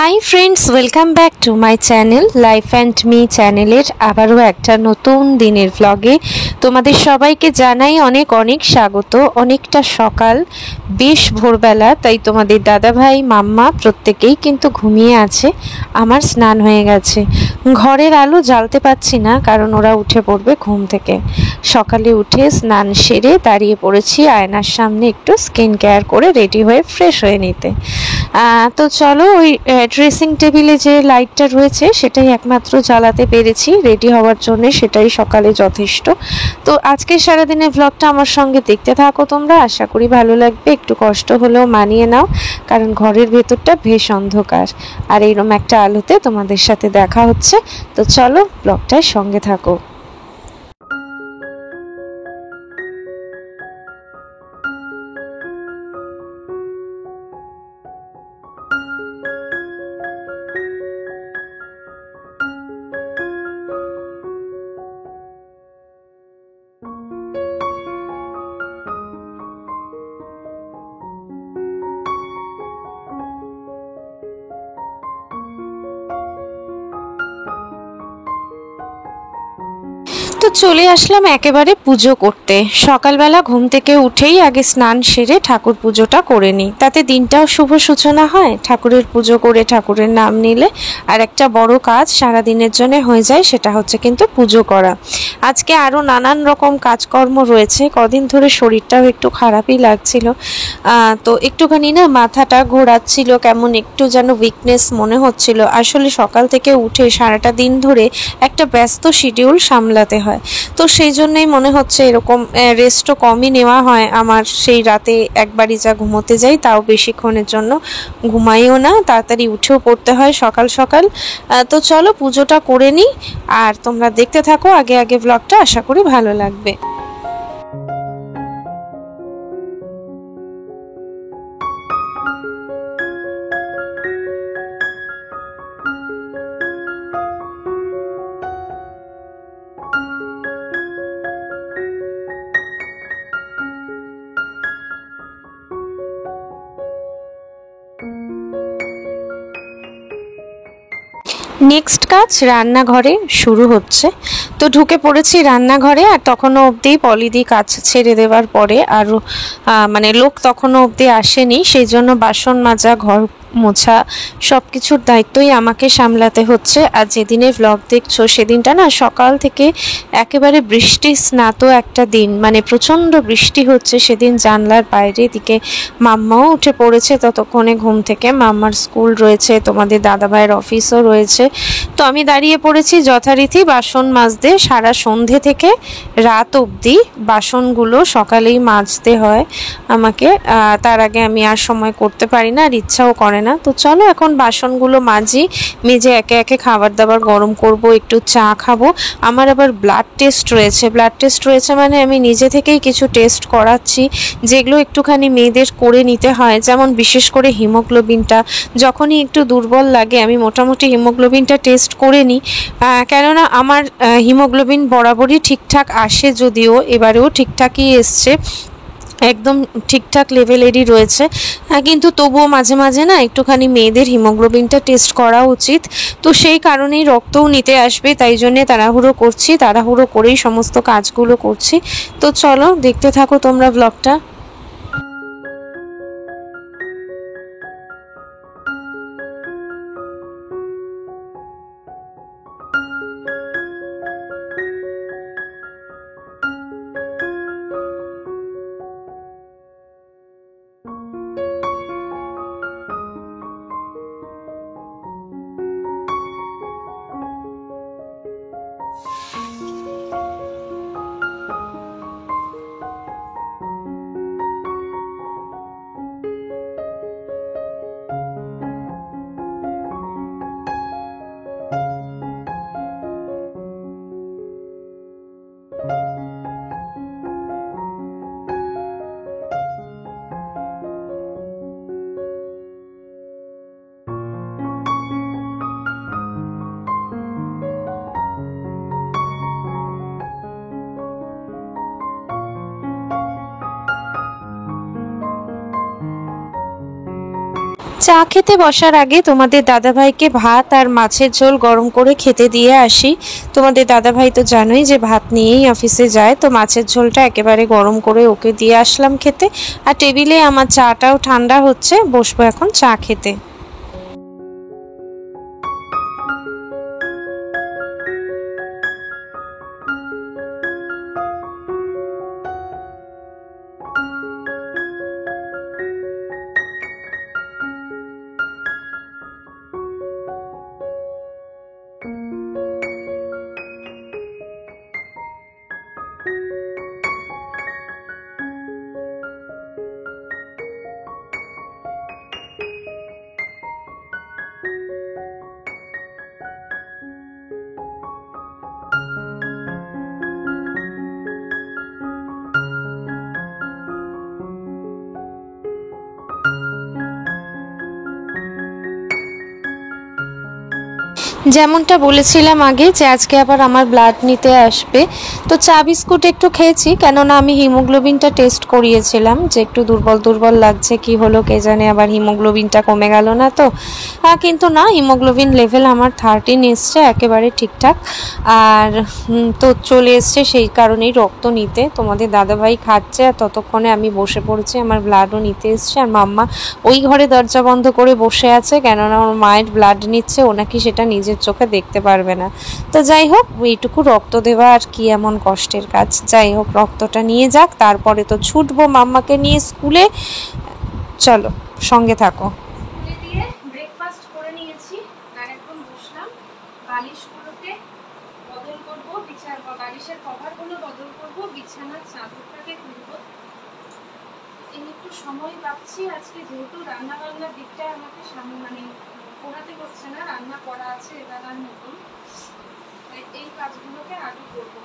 Hi friends, welcome back to my channel life and me চ্যানেলের আবারও একটা নতুন দিনের ভ্লগে তোমাদের সবাইকে জানাই অনেক অনেক স্বাগত। অনেকটা সকাল, বেশ ভোরবেলা, তাই তোমাদের দাদাভাই মাম্মা প্রত্যেকেই কিন্তু ঘুমিয়ে আছে। আমার স্নান হয়ে গেছে, ঘরের আলো জ্বালতে পারছি না কারণ ওরা উঠে পড়বে ঘুম থেকে। সকালে উঠে স্নান সেরে দাঁড়িয়ে পড়েছি আয়নার সামনে একটু স্কিন কেয়ার করে রেডি হয়ে ফ্রেশ হয়ে নিতে। তো চলো, ওই ড্রেসিং টেবিলে যে লাইটটা রয়েছে সেটাই একমাত্র জ্বালাতে পেরেছি রেডি হওয়ার জন্য, সেটাই সকালে যথেষ্ট। তো আজকে সারাদিনের ভ্লগটা আমার সঙ্গে দেখতে থাকো তোমরা, আশা করি ভালো লাগবে। একটু কষ্ট হলেও মানিয়ে নাও কারণ ঘরের ভেতরটা বেশ অন্ধকার, আর এইরকম একটা আলোতে তোমাদের সাথে দেখা হচ্ছে। তো চলো, ভ্লগটার সঙ্গে থাকো। তো চলে আসলাম একেবারে পুজো করতে। সকালবেলা ঘুম থেকে উঠেই আগে স্নান সেরে ঠাকুর পুজোটা করে নিই, তাতে দিনটাও শুভ সূচনা হয়। ঠাকুরের পুজো করে ঠাকুরের নাম নিলে আর একটা বড় কাজ সারা দিনের জন্য হয়ে যায়, সেটা হচ্ছে কিন্তু পুজো করা। আজকে আরও নানান রকম কাজকর্ম রয়েছে। কদিন ধরে শরীরটাও একটু খারাপই লাগছিল, তো একটুখানি না মাথাটা ঘোরাচ্ছিল, কেমন একটু যেন উইকনেস মনে হচ্ছিল। আসলে সকাল থেকে উঠে সারাটা দিন ধরে একটা ব্যস্ত শিডিউল সামলাতে হয়, তো সেই জন্যই মনে হচ্ছে এরকম। রেস্টও কমই নেওয়া হয় আমার, সেই রাতে একবারই যা ঘুমোতে যাই, তাও বেশিক্ষণের জন্য ঘুমাইও না, তাড়াতাড়ি উঠেও পড়তে হয় সকাল সকাল। তো চলো পুজোটা করে নিই, আর তোমরা দেখতে থাকো আগে আগে ব্লগটা, আশা করি ভালো লাগবে। নেক্সট কাজ রান্নাঘরে শুরু হচ্ছে। তো ঢুকে পড়েছি রান্নাঘরে, আর তখনও অবধি পলিদি কাজ ছেড়ে দেওয়ার পরে আরও মানে লোক তখনও অবধি আসেনি, সেই জন্য বাসন মাজা, ঘর মোছা সব কিছুর দায়িত্বই আমাকে সামলাতে হচ্ছে। আর যেদিনে ভ্লগ দেখছো সেদিনটা না সকাল থেকে একেবারে বৃষ্টি স্নাত একটা দিন, মানে প্রচণ্ড বৃষ্টি হচ্ছে সেদিন। জানলার বাইরে দিকে মাম্মাও উঠে পড়েছে ততক্ষণে ঘুম থেকে, মাম্মার স্কুল রয়েছে, তোমাদের দাদাভাইয়ের অফিসও রয়েছে। তো আমি দাঁড়িয়ে পড়েছি যথারীতি বাসন মাজতে। সারা সন্ধে থেকে রাত অবধি বাসনগুলো সকালেই মাজতে হয় আমাকে, তার আগে আমি আর সময় করতে পারি না, আর ইচ্ছাও করে না। তো চলো এখন বাসনগুলো মাজি, মেজে একে একে খাবার দাবার গরম করব, একটু চা খাবো। আমার আবার ব্লাড টেস্ট রয়েছে, মানে আমি নিজে থেকেই কিছু টেস্ট করাচ্ছি, যেগুলো একটুখানি মেয়েদের করে নিতে হয়। যেমন বিশেষ করে হিমোগ্লোবিনটা যখনই একটু দুর্বল লাগে আমি মোটামুটি হিমোগ্লোবিনটা টেস্ট করে নিই, কেননা আমার হিমোগ্লোবিন বরাবরই ঠিকঠাক আসে, যদিও এবারেও ঠিকঠাকই এসছে, একদম ঠিকঠাক লেভেলেরই রয়েছে, কিন্তু তবুও মাঝে মাঝে না একটুখানি মেয়েদের হিমোগ্লোবিনটা টেস্ট করা উচিত। তো সেই কারণেই রক্তও নিতে আসবে, তাই জন্যে তাড়াহুড়ো করছি, তাড়াহুড়ো করেই সমস্ত কাজগুলো করছি। তো চলো দেখতে থাকো তোমরা ব্লগটা। চা খেতে বসার আগে তোমাদের দাদাভাইকে ভাত আর মাছের ঝোল গরম করে খেতে দিয়ে আসি। তোমাদের দাদাভাই তো জানোই যে ভাত নিয়েই অফিসে যায়, তো মাছের ঝোলটা একেবারে গরম করে ওকে দিয়ে আসলাম খেতে। আর টেবিলে আমার চাটাও ঠান্ডা হচ্ছে, বসবো এখন চা খেতে। যেমনটা বলেছিলাম আগে যে আজকে আবার আমার ব্লাড নিতে আসবে, তো চা বিস্কুট একটু খেয়েছি, কেননা আমি হিমোগ্লোবিনটা টেস্ট করিয়েছিলাম যে একটু দুর্বল দুর্বল লাগছে, কি হলো কে জানে, আবার হিমোগ্লোবিনটা কমে গেল না তো। কিন্তু না, হিমোগ্লোবিন লেভেল আমার 13 এসছে, একেবারে ঠিকঠাক। আর তো চলে এসছে, সেই কারণেই রক্ত নিতে তোমাদের দাদাভাই খাচ্ছে, আর ততক্ষণে আমি বসে পড়েছি, আমার ব্লাডও নিতে এসছে। আর মাম্মা ওই ঘরে দরজা বন্ধ করে বসে আছে, কেননা ওর মায়ের ব্লাড নিচ্ছে, ও নাকি সেটা নিজের চোখে দেখতে পারবে না। তো যাই হোক, এইটুকু রক্ত দেওয়া আর কি এমন কষ্টের কাজ। যাই হোক, রক্তটা নিয়ে যাক, তারপরে তো ছুটবো মাম্মাকে নিয়ে স্কুলে। চলো সঙ্গে থাকো। স্কুলে দিয়ে ব্রেকফাস্ট করে নিয়েছি, আর এখন বসলাম বালিশগুলোকে বদল করবো, বালিশের কভারগুলো বদল করবো, বিছানার চাদরটাকে খুলবো। এই একটু সময় পাচ্ছি আজকে, যেহেতু রান্না বান্নার দিকটা আমাকে মানে পোড়াতে হচ্ছে না, রান্না করা আছে এবার মতন, এই কাজগুলোকে আগে করবো।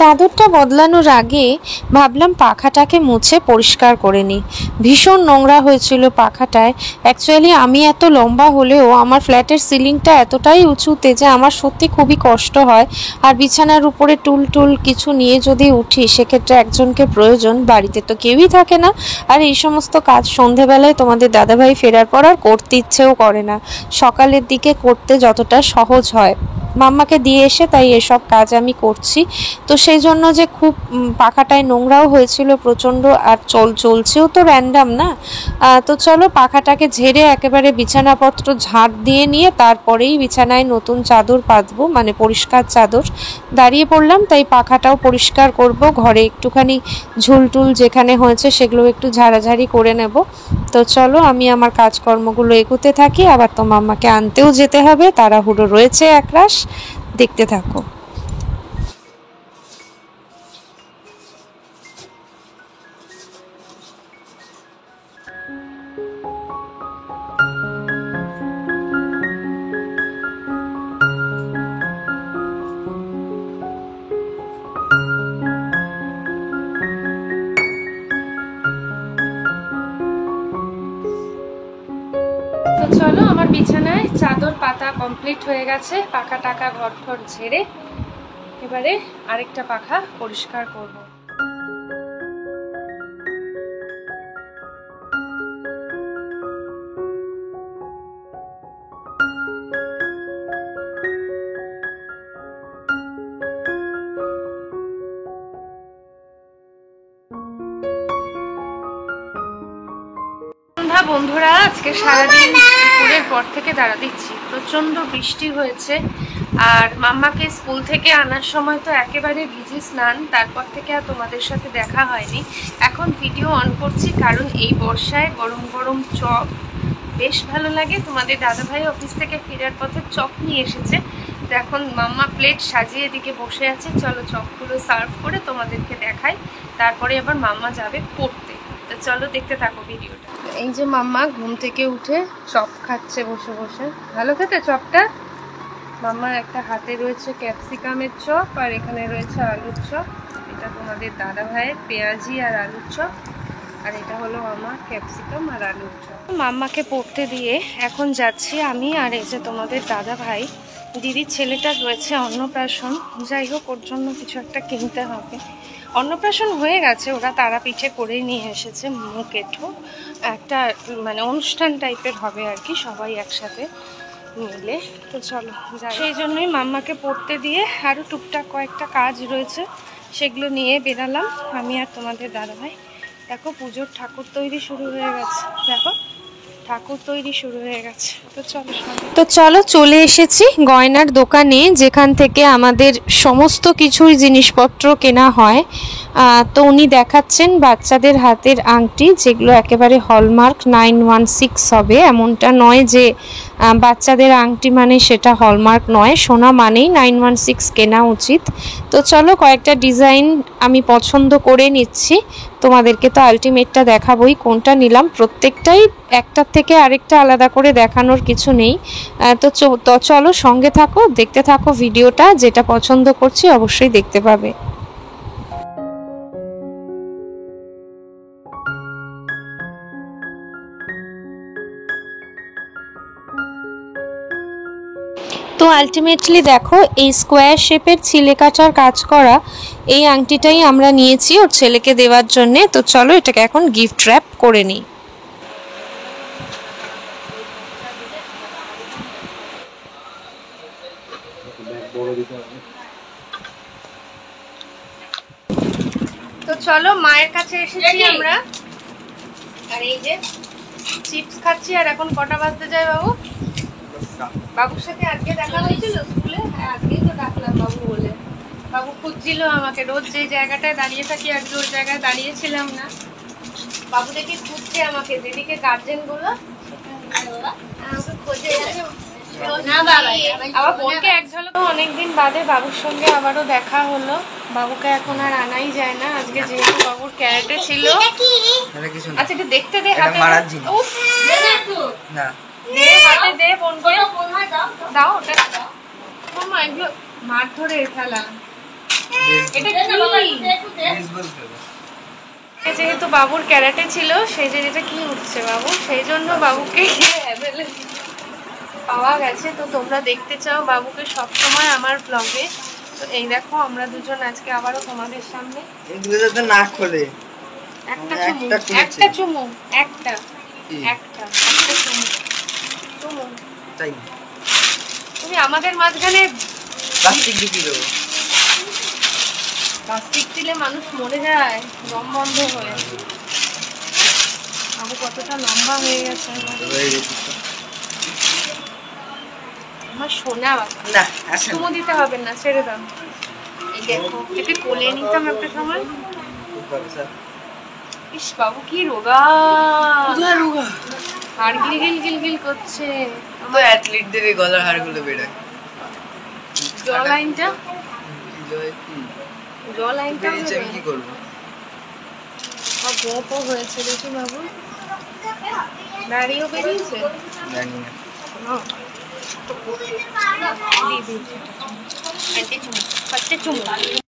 চাদরটা বদলানোর আগে ভাবলাম পাখাটাকে মুছে পরিষ্কার করে নিই। ভীষণ নোংরা হয়েছিল পাখাটায়। অ্যাকচুয়ালি আমি এত লম্বা হলেও আমার ফ্ল্যাটের সিলিংটা এতটাই উঁচুতে যে আমার সত্যি খুবই কষ্ট হয়। আর বিছানার উপরে টুল টুল কিছু নিয়ে যদি উঠি, সেক্ষেত্রে একজনকে প্রয়োজন, বাড়িতে তো কেউই থাকে না। আর এই সমস্ত কাজ সন্ধেবেলায় তোমাদের দাদাভাই ফেরার পর আর করতে ইচ্ছেও করে না, সকালের দিকে করতে যতটা সহজ হয়। মাম্মাকে দিয়ে এসে তাই এসব কাজ আমি করছি। তো সেই জন্য যে খুব পাখাটায় নোংরাও হয়েছিল প্রচণ্ড, আর চলছেও তো র্যান্ডাম না। তো চলো পাখাটাকে ঝেড়ে একেবারে বিছানাপত্র ঝাড় দিয়ে নিয়ে তারপরেই বিছানায় নতুন চাদর পাতবো, মানে পরিষ্কার চাদর। দাঁড়িয়ে পড়লাম, তাই পাখাটাও পরিষ্কার করব, ঘরে একটুখানি ঝুলটুল যেখানে হয়েছে সেগুলো একটু ঝাড়াঝাড়ি করে নেব। তো চলো আমি আমার কাজকর্মগুলো এগোতে থাকি, আবার তো মাম্মাকে আনতেও যেতে হবে, তাড়াহুড়ো রয়েছে একরাশ, দেখতে থাকো। তো চলো, আমার বিছানায় চাদর পাতা কমপ্লিট হয়ে গেছে, পাখা টাকা ঘর ঘর ঝেড়ে এবারে আরেকটা পাখা পরিষ্কার করব। বন্ধুরা, আজকে সারাদিন দুপুরের পর থেকে দাঁড়া দিচ্ছি, প্রচণ্ড বৃষ্টি হয়েছে, আর মাম্মাকে স্কুল থেকে আনার সময় তো একেবারে ভিজে স্নান, তারপর থেকে আর তোমাদের সাথে দেখা হয়নি। এখন ভিডিও অন করছি কারণ এই বর্ষায় গরম গরম চপ বেশ ভালো লাগে। তোমাদের দাদাভাই অফিস থেকে ফেরার পথে চপ নিয়ে এসেছে, তো এখন মাম্মা প্লেট সাজিয়ে দিকে বসে আছে। চলো চপগুলো সার্ভ করে তোমাদেরকে দেখাই, তারপরে আবার মাম্মা যাবে পড়তে। তো চলো দেখতে থাকো ভিডিওটা। এই যে মাম্মা ঘুম থেকে উঠে চপ খাচ্ছে বসে বসে। ভালো খেতে চপটা? মাম্মার একটা হাতে রয়েছে ক্যাপসিকামের চপ আর এখানে রয়েছে আলুর চপ। এটা তোমাদের দাদা ভাইয়ের পেঁয়াজি আর আলুর চপ, আর এটা হলো আমার ক্যাপসিকাম আর আলুর চপ। মাম্মাকে পড়তে দিয়ে এখন যাচ্ছি আমি আর এই যে তোমাদের দাদা ভাই। দিদির ছেলেটা রয়েছে অন্নপ্রাশন, যাই হোক ওর জন্য কিছু একটা কিনতে হবে। অন্নপ্রাশন হয়ে গেছে, ওরা তারাপীঠে করেই নিয়ে এসেছে মুখ এঁঠো, একটা মানে অনুষ্ঠান টাইপের হবে আর কি, সবাই একসাথে মিলে। তো চলো যাই, সেই জন্যই মাম্মাকে পড়তে দিয়ে আরও টুকটাক কয়েকটা কাজ রয়েছে সেগুলো নিয়ে বেরালাম আমি আর তোমাদের দাদাভাই। দেখো পুজোর ঠাকুর তৈরি শুরু হয়ে গেছে, দেখো ঠাকুর তৈরি শুরু হয়ে গেছে। তো চলো চলে এসেছি গয়নার দোকানে, যেখান থেকে আমাদের সমস্ত কিছুই জিনিসপত্র কেনা হয়। তো উনি দেখাচ্ছেন বাচ্চাদের হাতের আংটি, যেগুলো একেবারে হলমার্ক 916 হবে। এমনটা নয় যে বাচ্চাদের আংটি মানে সেটা হলমার্ক নয়, সোনা মানেই 916 কেনা উচিত। তো চলো কয়েকটা ডিজাইন আমি পছন্দ করে নিচ্ছি, তোমাদেরকে তো আলটিমেটটা দেখাবোই কোনটা নিলাম। প্রত্যেকটাই একটার থেকে আরেকটা আলাদা করে দেখানোর কিছু নেই। তো চলো সঙ্গে থাকো, দেখতে থাকো ভিডিওটা। যেটা পছন্দ করছি অবশ্যই দেখতে পাবে। তো আলটিমেটলি দেখো এই স্কোয়ার শেপের ছিলে কাটার কাজ করা এই আংটিটাই আমরা নিয়েছি ওর ছেলেকে দেওয়ার জন্যে। তো চলো এটাকে এখন গিফট র্যাপ করে নিই। তো চলো মায়ের কাছে এসেছি আমরা, আর এই যে চিপস খাচ্ছি। আর এখন কটা বাজতে যায় বাবু? বাবুর সাথে আজকে দেখা হয়েছিল স্কুলে? হ্যাঁ আজকেই তো ডাকলাম বাবু বলে। বাবু খুঁজছিল আমাকে, রোজ যে জায়গাটায় দাঁড়িয়ে থাকি আজকে ওই জায়গায় দাঁড়িয়েছিলাম না। বাবু দেখি খুঁজছে আমাকে, যেদিকে গার্জেন গুলো খোঁজে। আবার বোনকে এক ঝলক অনেকদিন বাদে বাবুর সঙ্গে আবারও দেখা হলো। বাবুকে এখন আর আনাই যায় না, আজকে যেহেতু বাবুর ক্যারেটে ছিল। আচ্ছা এটা দেখতে দে, হাতে হাতে দে বোনকে দাও। ওটা মামা এগুলো মার ধরে ফেলা, এটা কি? যেহেতু বাবুর ক্যারেটে ছিল সেই যে এটা কি উঠছে বাবু, সেই জন্য বাবুকে পাওয়া গেছে। তো তোমরা দেখতে চাও বাবুকে সবসময় আমার ব্লগে। তো এই দেখো আমরা দুজন আজকে আবারও তোমাদের সামনে। এগুলো যাতে না খোলে, একটা চুমু একটা চুমু তাই তুমি আমাদের মাঝখানে প্লাস্টিক ঢুকিয়ে দেবো। প্লাস্টিক দিলে মানুষ মরে যায়, দম বন্ধ হয়ে। বাবু কতটা লম্বা হয়ে গেছে আমার সোনা। না চুমু দিতে হবে না, ছেড়ে দাও। এই দেখো একে কোলে নিতাম একটা সময়। ইস বাবু কি রোগা, হাড় গিলগিল করছে। তো অ্যাথলিটদের এই গলার হাড়গুলো বেড়ায়। জ লাইনটা আমি কি করবো? গোপও হয়েছে দেখি বাবু, দাঁড়িয়েও বেরিয়েছে। জানি না। দিদি চুমু, ফার্স্টে চুমু।